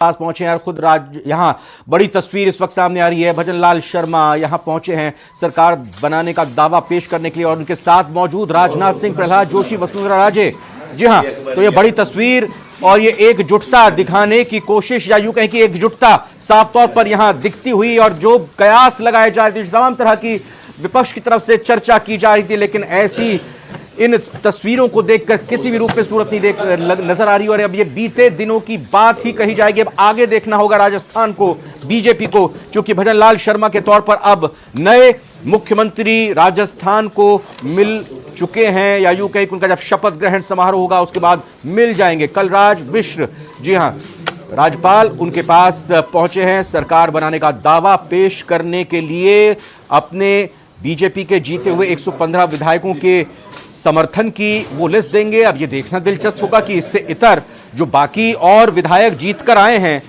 पास पहुंचे हैं और खुद यहां बड़ी तस्वीर इस वक्त सामने आ रही है। भजन लाल शर्मा यहां पहुंचे हैं सरकार बनाने का दावा पेश करने के लिए और उनके साथ मौजूद राजनाथ सिंह, प्रहलाद जोशी, वसुंधरा राजे। जी हां, तो ये बड़ी तस्वीर और ये एकजुटता दिखाने की कोशिश या यूं कहें कि एकजुटता साफ तौर पर यहां दिखती हुई और जो कयास लगाए जा रहे थे, तमाम तरह की विपक्ष की तरफ से चर्चा की जा रही थी, लेकिन ऐसी इन तस्वीरों को देखकर किसी भी रूप में सूरत नहीं नजर आ रही। और अब ये बीते दिनों की बात ही कही जाएगी। अब आगे देखना होगा राजस्थान को, बीजेपी को, क्योंकि भजन लाल शर्मा के तौर पर अब नए मुख्यमंत्री राजस्थान को मिल चुके हैं, या यूं कहीं उनका जब शपथ ग्रहण समारोह होगा उसके बाद मिल जाएंगे। कलराज मिश्र, जी हां, राज्यपाल उनके पास पहुंचे हैं सरकार बनाने का दावा पेश करने के लिए। अपने बीजेपी के जीते हुए 115 विधायकों के समर्थन की वो लिस्ट देंगे। अब ये देखना दिलचस्प होगा कि इससे इतर जो बाकी और विधायक जीत कर आए हैं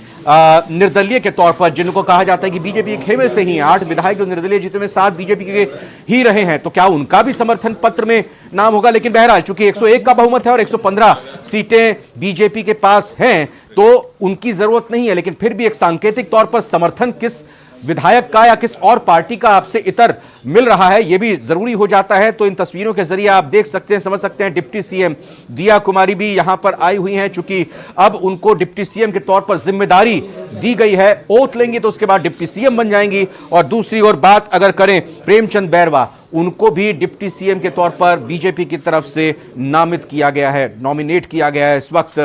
निर्दलीय के तौर पर, जिनको कहा जाता है कि बीजेपी के खेमे से ही 8 विधायक जो निर्दलीय जीते में 7 बीजेपी के ही रहे हैं, तो क्या उनका भी समर्थन पत्र में नाम होगा? लेकिन बहरहाल चूंकि 101 का बहुमत है और 115 सीटें बीजेपी के पास हैं तो उनकी जरूरत नहीं है, लेकिन फिर भी एक सांकेतिक तौर पर समर्थन किस विधायक का या किस और पार्टी का आपसे इतर मिल रहा है, यह भी जरूरी हो जाता है। तो इन तस्वीरों के जरिए आप देख सकते हैं, समझ सकते हैं। डिप्टी सीएम दिया कुमारी भी यहां पर आई हुई हैं, चूंकि अब उनको डिप्टी सीएम के तौर पर जिम्मेदारी दी गई है। ओथ लेंगे तो उसके बाद डिप्टी सीएम बन जाएंगी। और दूसरी ओर बात अगर करें प्रेमचंद बैरवा, उनको भी डिप्टी सीएम के तौर पर बीजेपी की तरफ से नामित किया गया है, नॉमिनेट किया गया है। इस वक्त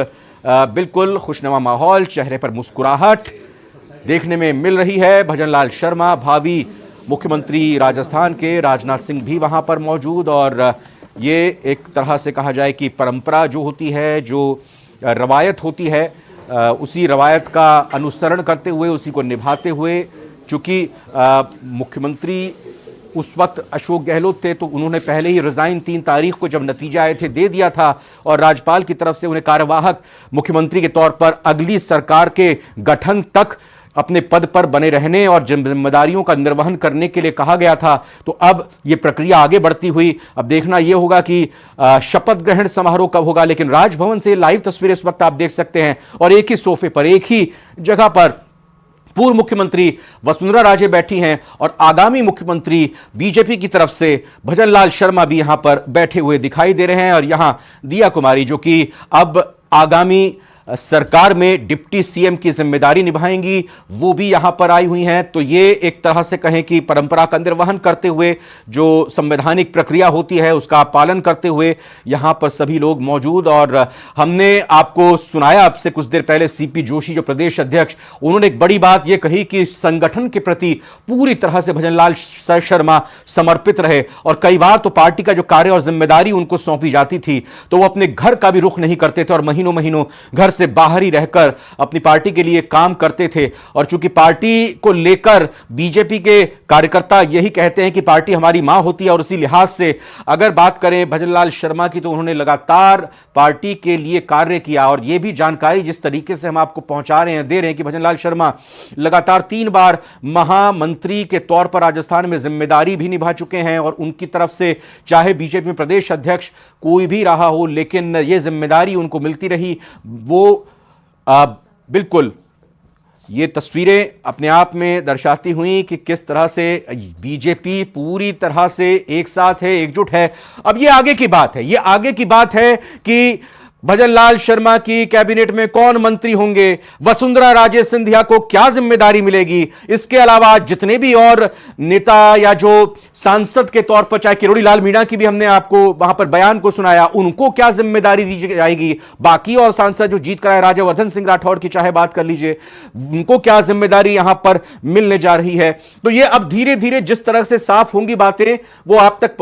बिल्कुल खुशनुमा माहौल, चेहरे पर मुस्कुराहट देखने में मिल रही है। भजन लाल शर्मा, भावी मुख्यमंत्री राजस्थान के, राजनाथ सिंह भी वहां पर मौजूद। और ये एक तरह से कहा जाए कि परंपरा जो होती है, जो रवायत होती है, उसी रवायत का अनुसरण करते हुए, उसी को निभाते हुए, चूंकि मुख्यमंत्री उस वक्त अशोक गहलोत थे तो उन्होंने पहले ही रिजाइन 3 तारीख को जब नतीजा आए थे दे दिया था और राज्यपाल की तरफ से उन्हें कार्यवाहक मुख्यमंत्री के तौर पर अगली सरकार के गठन तक अपने पद पर बने रहने और जिम्मेदारियों का निर्वहन करने के लिए कहा गया था। तो अब यह प्रक्रिया आगे बढ़ती हुई अब देखना यह होगा कि शपथ ग्रहण समारोह कब होगा। लेकिन राजभवन से लाइव तस्वीरें इस वक्त आप देख सकते हैं और एक ही सोफे पर, एक ही जगह पर पूर्व मुख्यमंत्री वसुंधरा राजे बैठी हैं और आगामी मुख्यमंत्री बीजेपी की तरफ से भजन लाल शर्मा भी यहां पर बैठे हुए दिखाई दे रहे हैं। और यहां दिया कुमारी, जो कि अब आगामी सरकार में डिप्टी सीएम की जिम्मेदारी निभाएंगी, वो भी यहां पर आई हुई हैं। तो ये एक तरह से कहें कि परंपरा का निर्वहन करते हुए, जो संवैधानिक प्रक्रिया होती है उसका पालन करते हुए यहां पर सभी लोग मौजूद। और हमने आपको सुनाया अब से कुछ देर पहले सीपी जोशी जो प्रदेश अध्यक्ष, उन्होंने एक बड़ी बात यह कही कि संगठन के प्रति पूरी तरह से भजन लाल शर्मा समर्पित रहे और कई बार तो पार्टी का जो कार्य और जिम्मेदारी उनको सौंपी जाती थी तो वो अपने घर का भी रुख नहीं करते थे और महीनों महीनों घर से बाहर ही रहकर अपनी पार्टी के लिए काम करते थे। और चूंकि पार्टी को लेकर बीजेपी के कार्यकर्ता यही कहते हैं कि पार्टी हमारी मां होती है, और उसी लिहाज से अगर बात करें भजन लाल शर्मा की तो उन्होंने लगातार पार्टी के लिए कार्य किया। और यह भी जानकारी जिस तरीके से हम आपको पहुंचा रहे हैं, दे रहे हैं कि भजन लाल शर्मा लगातार 3 बार महामंत्री के तौर पर राजस्थान में जिम्मेदारी भी निभा चुके हैं। और उनकी तरफ से चाहे बीजेपी में प्रदेश अध्यक्ष कोई भी रहा हो, लेकिन यह जिम्मेदारी उनको मिलती रही। वो बिल्कुल ये तस्वीरें अपने आप में दर्शाती हुई कि किस तरह से बीजेपी पूरी तरह से एक साथ है, एकजुट है। अब ये आगे की बात है, ये आगे की बात है कि भजन लाल शर्मा की कैबिनेट में कौन मंत्री होंगे, वसुंधरा राजे सिंधिया को क्या जिम्मेदारी मिलेगी, इसके अलावा जितने भी और नेता या जो सांसद के तौर पर, चाहे किरोड़ी लाल मीणा की भी हमने आपको वहां पर बयान को सुनाया, उनको क्या जिम्मेदारी दी जाएगी, बाकी और सांसद जो जीत कर आए, राज्यवर्धन सिंह राठौड़ की चाहे बात कर लीजिए, उनको क्या जिम्मेदारी यहां पर मिलने जा रही है। तो ये अब धीरे धीरे जिस तरह से साफ होंगी बातें वो आप तक